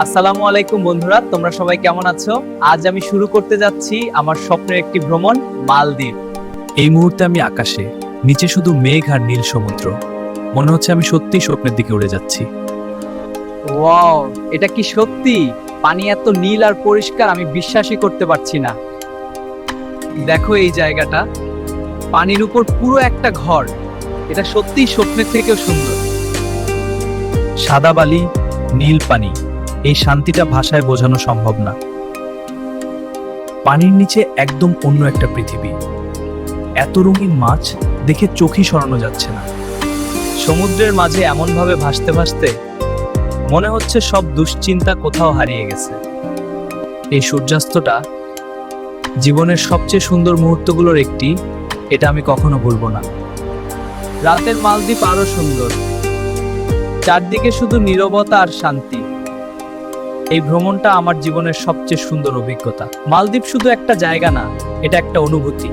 আসসালামু আলাইকুম বন্ধুরা, তোমরা সবাই কেমন আছো? আজ আমি শুরু করতে যাচ্ছি আমার স্বপ্নের একটি ভ্রমণ, মালদ্বীপ। এই মুহূর্তে আমি আকাশে, নিচে শুধু মেঘ আর নীল সমুদ্র। মনে হচ্ছে আমি সত্যিই স্বপ্নের দিকে উড়ে যাচ্ছি। ওয়াও, এটা কি সত্যি? পানি এত নীল আর পরিষ্কার, আমি বিশ্বাসই করতে পারছি না। দেখো এই জায়গাটা, পানির উপর পুরো একটা ঘর। এটা সত্যিই স্বপ্নের থেকেও সুন্দর। সাদা বালি, নীল পানি, এই শান্তিটা ভাষায় বোঝানো সম্ভব না। পানির নিচে একদম অন্য একটা পৃথিবী। এত রঙিন মাছ দেখে চোখই সরানো যাচ্ছে না। সমুদ্রের মাঝে এমনভাবে ভাসতে ভাসতে মনে হচ্ছে সব দুশ্চিন্তা কোথাও হারিয়ে গেছে। এই সূর্যাস্তটা জীবনের সবচেয়ে সুন্দর মুহূর্তগুলোর একটি, এটা আমি কখনো ভুলবো না। রাতের মালদ্বীপ আরো সুন্দর, চারদিকে শুধু নীরবতা আর শান্তি। এই ভ্রমণটা আমার জীবনের সবচেয়ে সুন্দর অভিজ্ঞতা। মালদ্বীপ শুধু একটা জায়গা না, এটা একটা অনুভূতি।